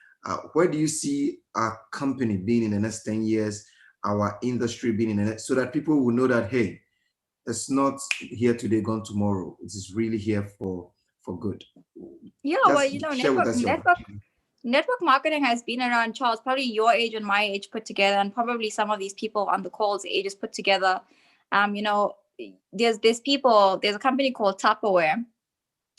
Where do you see our company being in the next 10 years, our industry being in the next, so that people will know that, hey, it's not here today, gone tomorrow. It is really here for good. Yeah, Just well, you know, share with us your network marketing has been around, Charles, probably your age and my age put together, and probably some of these people on the calls ages put together. You know, there's a company called Tupperware,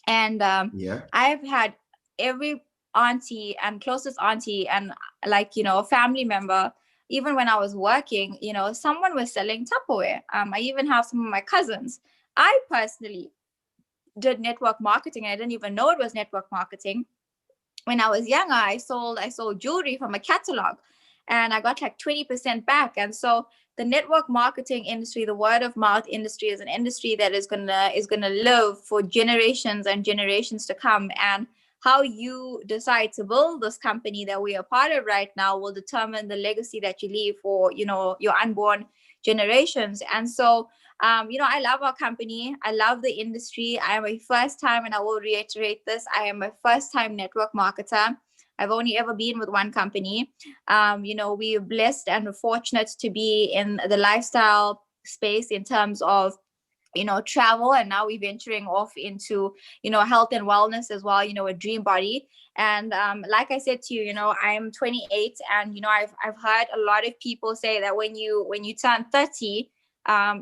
and yeah. I've had every auntie and closest auntie and, like, you know, a family member, even when I was working, you know, someone was selling Tupperware. I even have some of my cousins. I personally did network marketing. I didn't even know it was network marketing. When I was younger, I sold jewelry from a catalog, and I got like 20% back. And so the network marketing industry, the word of mouth industry, is an industry that is gonna live for generations and generations to come. And how you decide to build this company that we are part of right now will determine the legacy that you leave for, you know, your unborn generations. And so you know, I love our company. I love the industry. I am a first time, and I will reiterate this, I am a first time network marketer. I've only ever been with one company. You know, we're blessed and fortunate to be in the lifestyle space in terms of, you know, travel, and now we're venturing off into, you know, health and wellness as well, you know, a dream body. And like I said to you, you know, I'm 28, and, you know, I've heard a lot of people say that when you turn 30,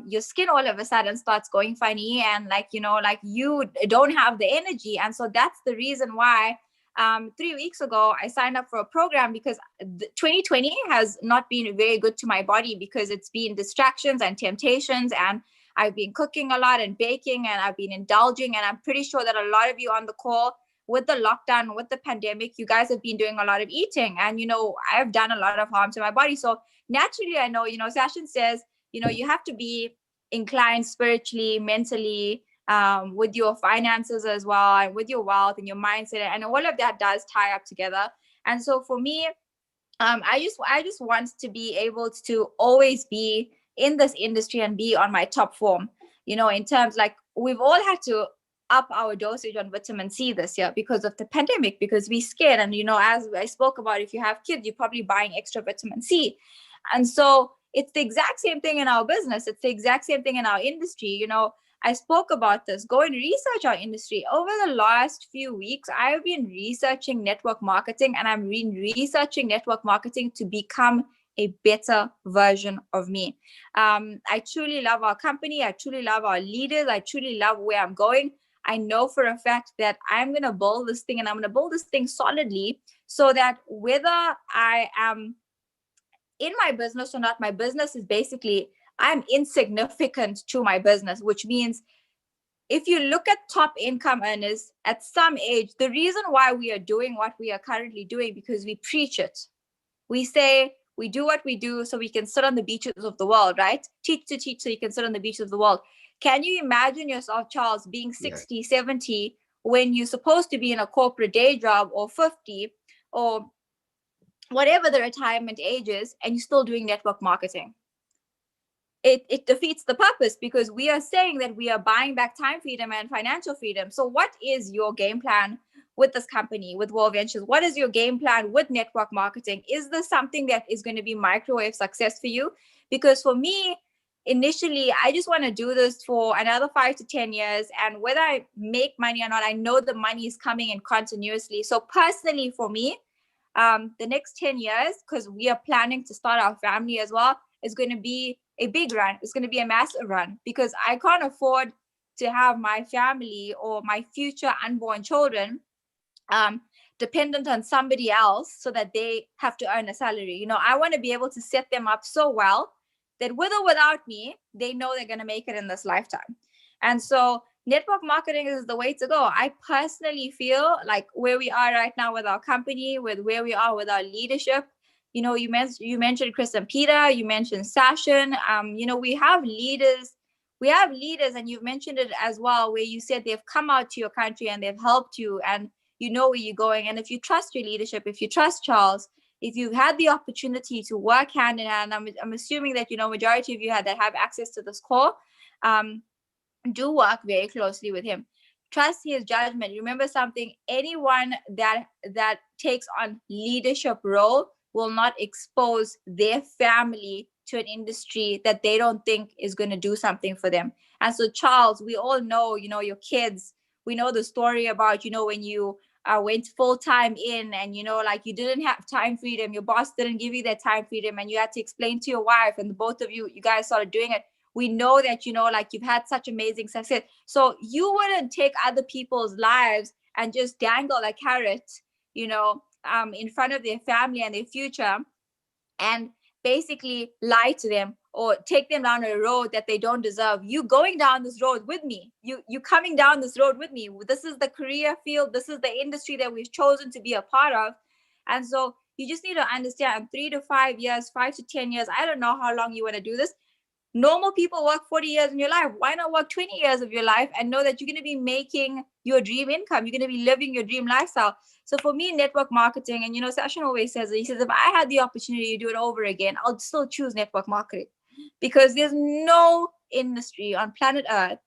your skin all of a sudden starts going funny, and, like, you know, like, you don't have the energy. And so that's the reason why 3 weeks ago I signed up for a program, because 2020 has not been very good to my body, because it's been distractions and temptations, and I've been cooking a lot and baking, and I've been indulging. And I'm pretty sure that a lot of you on the call, with the lockdown, with the pandemic, you guys have been doing a lot of eating, and, you know, I've done a lot of harm to my body. So naturally, I know, you know, Sachin says, you know, you have to be inclined spiritually, mentally, with your finances as well, and with your wealth and your mindset, and all of that does tie up together. And so for me, I just want to be able to always be in this industry and be on my top form. You know, in terms, like, we've all had to up our dosage on vitamin C this year because of the pandemic, because we scared. And, you know, as I spoke about, if you have kids, you're probably buying extra vitamin C. And so it's the exact same thing in our business. It's the exact same thing in our industry. You know, I spoke about this. Go and research our industry. Over the last few weeks, I've been researching network marketing, and I'm researching network marketing to become a better version of me. I truly love our company. I truly love our leaders. I truly love where I'm going. I know for a fact that I'm going to build this thing, and I'm going to build this thing solidly, so that whether I am in my business or not, my business is basically, I'm insignificant to my business, which means if you look at top income earners at some age, the reason why we are doing what we are currently doing, because we preach it. We say we do what we do so we can sit on the beaches of the world, right? Teach to teach so you can sit on the beaches of the world. Can you imagine yourself, Charles, being 60, yeah, 70, when you're supposed to be in a corporate day job, or 50, or whatever the retirement age is, and you're still doing network marketing? It defeats the purpose, because we are saying that we are buying back time freedom and financial freedom. So what is your game plan with this company, with World Ventures? What is your game plan with network marketing? Is this something that is going to be microwave success for you? Because for me, initially, I just want to do this for another 5 to 10 years. And whether I make money or not, I know the money is coming in continuously. So personally, for me, the next 10 years, because we are planning to start our family as well, is going to be a big run. It's going to be a massive run, because I can't afford to have my family or my future unborn children dependent on somebody else, so that they have to earn a salary. You know, I want to be able to set them up so well that with or without me, they know they're going to make it in this lifetime. And so network marketing is the way to go. I personally feel like where we are right now with our company, with where we are with our leadership, you know, you mentioned Chris and Peter, you mentioned Sachin. You know, we have leaders we have leaders, and you've mentioned it as well, where you said they've come out to your country and they've helped you, and you know where you're going. And if you trust your leadership, if you trust Charles, if you've had the opportunity to work hand in hand, I'm assuming that, you know, majority of you that have access to this call, do work very closely with him. Trust his judgment. Remember something, anyone that takes on leadership role will not expose their family to an industry that they don't think is going to do something for them. And so, Charles, we all know, you know, your kids, we know the story about, you know, when you went full time in, and, you know, like, you didn't have time freedom, your boss didn't give you that time freedom, and you had to explain to your wife, and both of you guys started doing it. We know that, you know, like, you've had such amazing success. So you wouldn't take other people's lives and just dangle a carrot, you know, in front of their family and their future, and basically lie to them or take them down a road that they don't deserve. You going down this road with me, you coming down this road with me. This is the career field, this is the industry that we've chosen to be a part of. And so you just need to understand, 3 to 5 years, 5 to 10 years, I don't know how long you want to do this. Normal people work 40 years in your life. Why not work 20 years of your life and know that you're going to be making your dream income? You're going to be living your dream lifestyle. So for me, network marketing, and, you know, Sachin always says, he says, if I had the opportunity to do it over again, I'll still choose network marketing, because there's no industry on planet Earth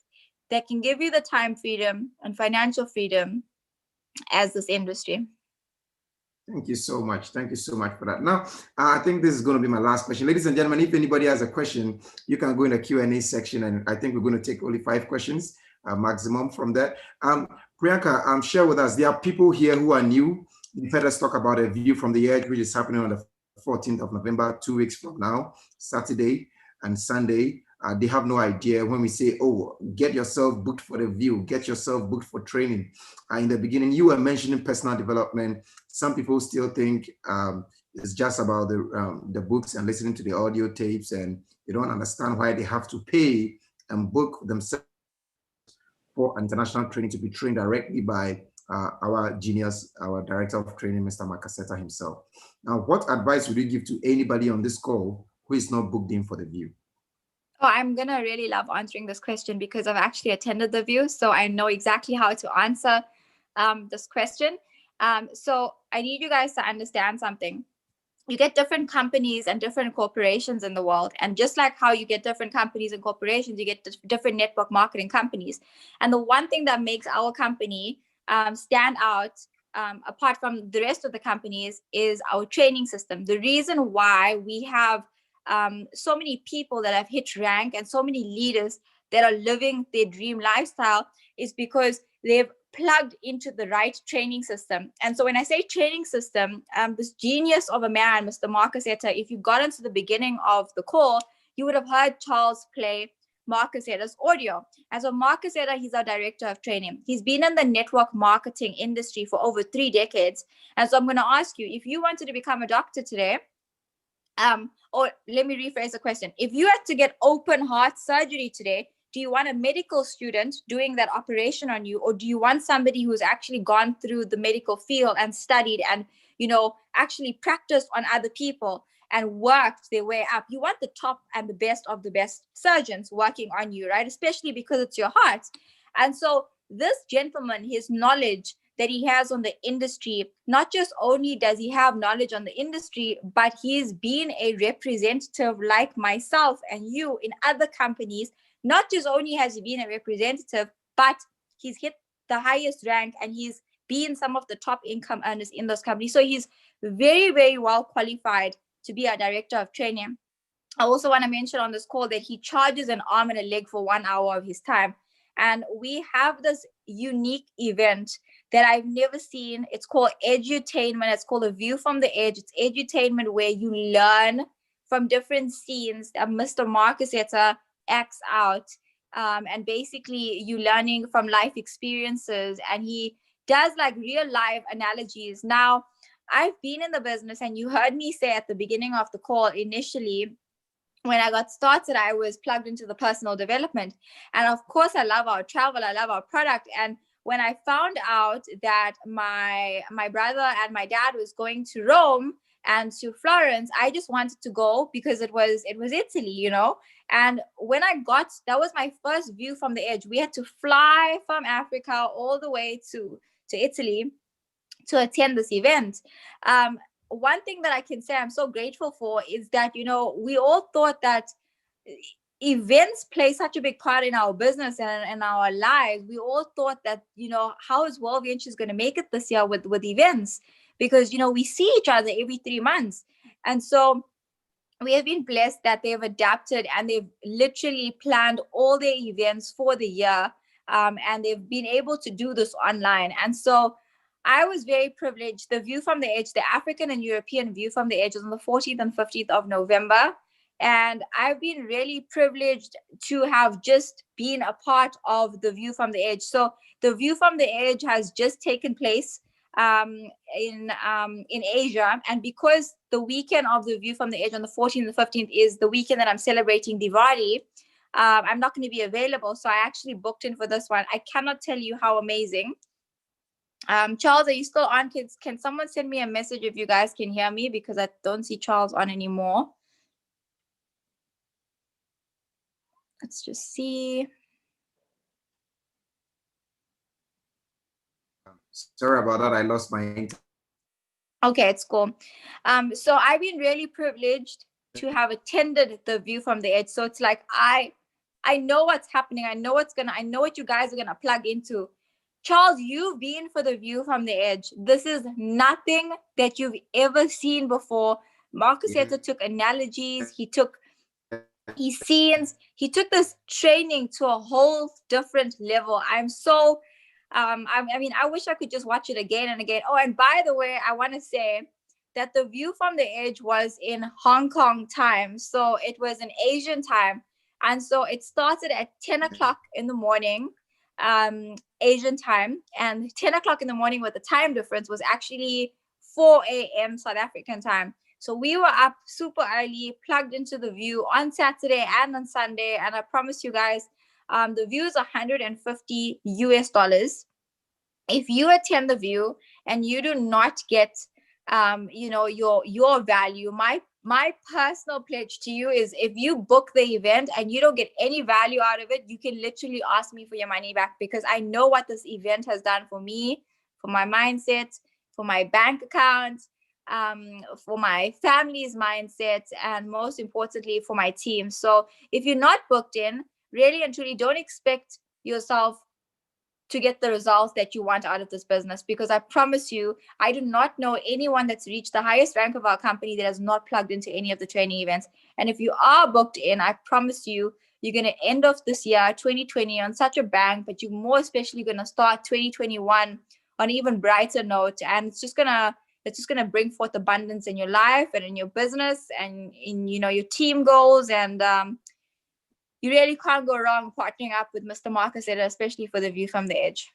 that can give you the time freedom and financial freedom as this industry. Thank you so much. Thank you so much for that. Now, I think this is going to be my last question. Ladies and gentlemen, if anybody has a question, you can go in the Q&A section, and I think we're going to take only 5 questions maximum from that. Priyanka, share with us, there are people here who are new. You've heard us talk about a view from the edge, which is happening on the 14th of November, 2 weeks from now, Saturday and Sunday. They have no idea when we say, oh, get yourself booked for the view, get yourself booked for training. In the beginning, you were mentioning personal development. Some people still think it's just about the books and listening to the audio tapes, and they don't understand why they have to pay and book themselves for international training to be trained directly by our genius, our director of training, Mr. Makaseta himself. Now, what advice would you give to anybody on this call who is not booked in for the view? Oh, I'm going to really love answering this question, because I've actually attended the view, so I know exactly how to answer this question. So I need you guys to understand something. You get different companies and different corporations in the world. And just like how you get different companies and corporations, you get different network marketing companies. And the one thing that makes our company stand out apart from the rest of the companies is our training system. The reason why we have so many people that have hit rank and so many leaders that are living their dream lifestyle is because they've plugged into the right training system. And so when I say training system, this genius of a man, Mr. Makaseta, if you got into the beginning of the call, you would have heard Charles play Makaseta's audio. And so Makaseta, he's our director of training. He's been in the network marketing industry for over 3 decades. And so I'm going to ask you, if you wanted to become a doctor today, or let me rephrase the question. If you had to get open heart surgery today, do you want a medical student doing that operation on you, or do you want somebody who's actually gone through the medical field and studied and, you know, actually practiced on other people and worked their way up? You want the top and the best of the best surgeons working on you, right? Especially because it's your heart. And so this gentleman, his knowledge that he has on the industry, not just only does he have knowledge on the industry, but he's been a representative like myself and you in other companies. Not just only has he been a representative, but he's hit the highest rank and he's been some of the top income earners in those companies. So he's very, very well qualified to be our director of training. I also want to mention on this call that he charges an arm and a leg for 1 hour of his time. And we have this unique event that I've never seen. It's called edutainment. It's called A View from the Edge. It's edutainment, where you learn from different scenes that Mr. Makaseta acts out, and basically you learning from life experiences, and he does like real life analogies. Now, I've been in the business, and you heard me say at the beginning of the call, initially when I got started, I was plugged into the personal development, and of course I love our travel, I love our product. And when I found out that my brother and my dad was going to Rome, and to Florence. I just wanted to go because it was Italy, you know. And when I got, that was my first view from the edge. We had to fly from Africa all the way to Italy to attend this event. One thing that I can say I'm so grateful for is that, you know, we all thought that events play such a big part in our business and our lives. We all thought that, you know, how is World Ventures going to make it this year with events? Because, you know, we see each other every 3 months. And so we have been blessed that they've adapted and they've literally planned all their events for the year. And they've been able to do this online. And so I was very privileged. The view from the edge, the African and European view from the edge, is on the 14th and 15th of November. And I've been really privileged to have just been a part of the view from the edge. So the view from the edge has just taken place in Asia, and because the weekend of the view from the edge on the 14th and 15th is the weekend that I'm celebrating Diwali, I'm not going to be available. So I actually booked in for this one. I cannot tell you how amazing. Charles, are you still on? Can someone send me a message if you guys can hear me, because I don't see Charles on anymore. Let's just see. Sorry about that. I lost my internet. Okay, it's cool. So I've been really privileged to have attended the view from the edge. So it's like I know what's happening. I know what you guys are gonna plug into. Charles, you've been for the view from the edge. This is nothing that you've ever seen before. Marcus Etta took analogies. He took scenes. He took this training to a whole different level. I'm so I mean, I wish I could just watch it again and again. Oh, and by the way, I want to say that the view from the edge was in Hong Kong time. So it was an Asian time. And so it started at 10 o'clock in the morning, Asian time. And 10 o'clock in the morning with the time difference was actually 4 a.m. South African time. So we were up super early, plugged into the view on Saturday and on Sunday. And I promise you guys, the view is $150 US. If you attend the view and you do not get, you know, your value, my personal pledge to you is, if you book the event and you don't get any value out of it, you can literally ask me for your money back, because I know what this event has done for me, for my mindset, for my bank account, for my family's mindset, and most importantly for my team. So if you're not booked in, really and truly, don't expect yourself to get the results that you want out of this business, because I promise you, I do not know anyone that's reached the highest rank of our company that has not plugged into any of the training events. And if you are booked in, I promise you, you're going to end off this year 2020 on such a bang, but you're more especially going to start 2021 on an even brighter note. And it's just going to bring forth abundance in your life and in your business and in, you know, your team goals. And you really can't go wrong partnering up with Mr. Marcus Etta, especially for the view from the edge.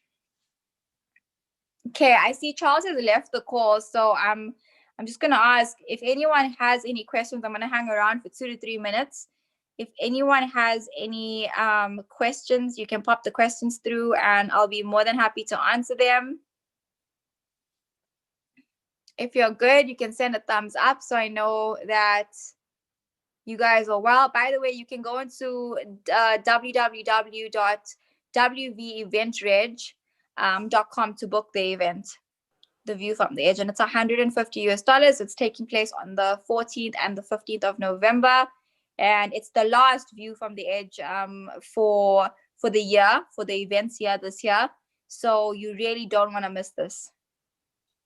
Okay, I see Charles has left the call, so I'm just going to ask if anyone has any questions. I'm going to hang around for 2 to 3 minutes. If anyone has any questions, you can pop the questions through and I'll be more than happy to answer them. If you're good, you can send a thumbs up so I know that you guys are well. By the way, you can go into www.wveventreg.com to book the event, the view from the edge, and it's $150 US. It's taking place on the 14th and the 15th of November, and it's the last view from the edge for the year, for the events here this year. So you really don't want to miss this.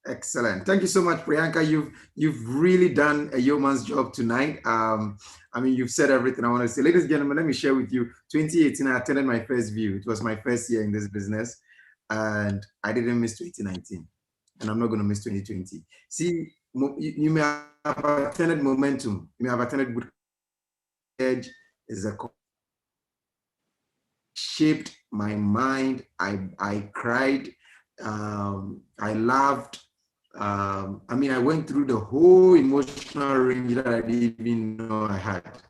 Excellent. Thank you so much, Priyanka. You've really done a yeoman's job tonight. I mean, you've said everything I want to say. Ladies and gentlemen, let me share with you. 2018, I attended my first view. It was my first year in this business, and I didn't miss 2019, and I'm not going to miss 2020. See, you may have attended Momentum. You may have attended Good Edge. Is a shaped my mind. I cried. I laughed. I mean, I went through the whole emotional range that I didn't even know I had.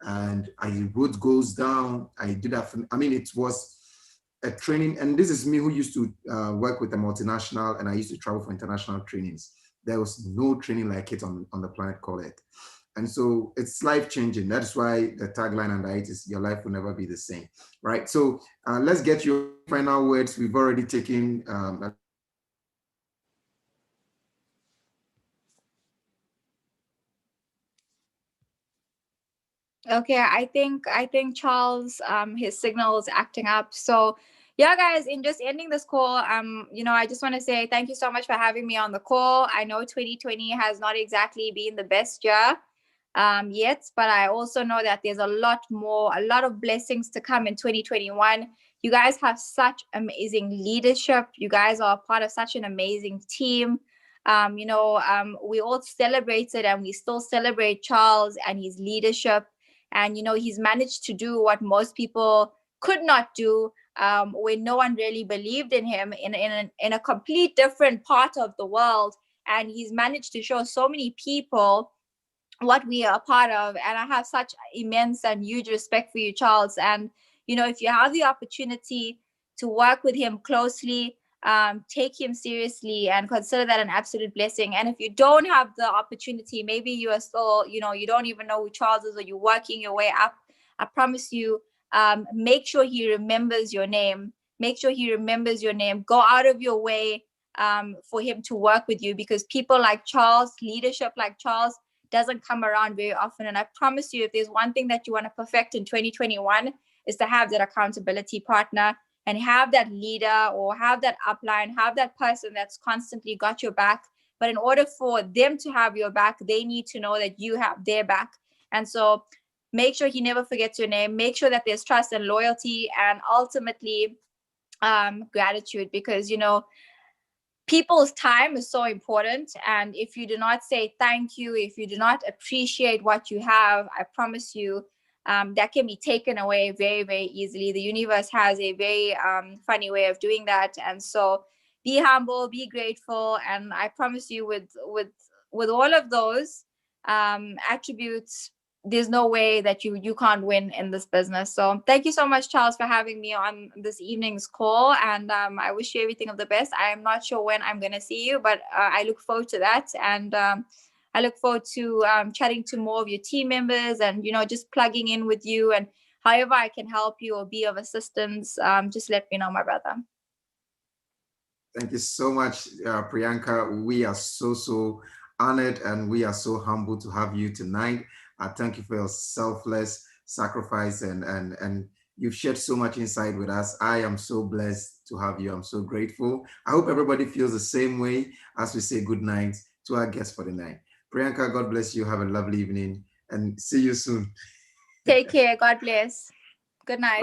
And I wrote goals down. I did that. I mean, it was a training. And this is me who used to work with a multinational, and I used to travel for international trainings. There was no training like it on the planet called Earth. And so it's life-changing. That's why the tagline under it is your life will never be the same, right? So let's get your final words. We've already taken Okay, I think Charles, his signal is acting up. So yeah, guys, in just ending this call, I just want to say thank you so much for having me on the call. I know 2020 has not exactly been the best year yet, but I also know that there's a lot of blessings to come in 2021. You guys have such amazing leadership. You guys are part of such an amazing team. We all celebrated and we still celebrate Charles and his leadership. And, he's managed to do what most people could not do when no one really believed in him in a complete different part of the world. And he's managed to show so many people what we are a part of. And I have such immense and huge respect for you, Charles. And, if you have the opportunity to work with him closely, take him seriously and consider that an absolute blessing. And if you don't have the opportunity, maybe you are still, you don't even know who Charles is or you're working your way up. I promise you, make sure he remembers your name. Make sure he remembers your name. Go out of your way for him to work with you, because people like Charles, leadership like Charles, doesn't come around very often. And I promise you, if there's one thing that you want to perfect in 2021, is to have that accountability partner and have that leader or have that upline, have that person that's constantly got your back. But in order for them to have your back, they need to know that you have their back. And so make sure he never forgets your name. Make sure that there's trust and loyalty and ultimately gratitude, because, people's time is so important. And if you do not say thank you, if you do not appreciate what you have, I promise you, that can be taken away very, very easily. The universe has a very funny way of doing that. And so be humble, be grateful. And I promise you, with all of those attributes, there's no way that you can't win in this business. So thank you so much, Charles, for having me on this evening's call. And I wish you everything of the best. I am not sure when I'm going to see you, but I look forward to that. And I look forward to chatting to more of your team members and, just plugging in with you. And however I can help you or be of assistance, just let me know, my brother. Thank you so much, Priyanka. We are so honored and we are so humbled to have you tonight. I thank you for your selfless sacrifice and you've shared so much insight with us. I am so blessed to have you. I'm so grateful. I hope everybody feels the same way as we say good night to our guests for the night. Priyanka, God bless you. Have a lovely evening and see you soon. Take care. God bless. Good night.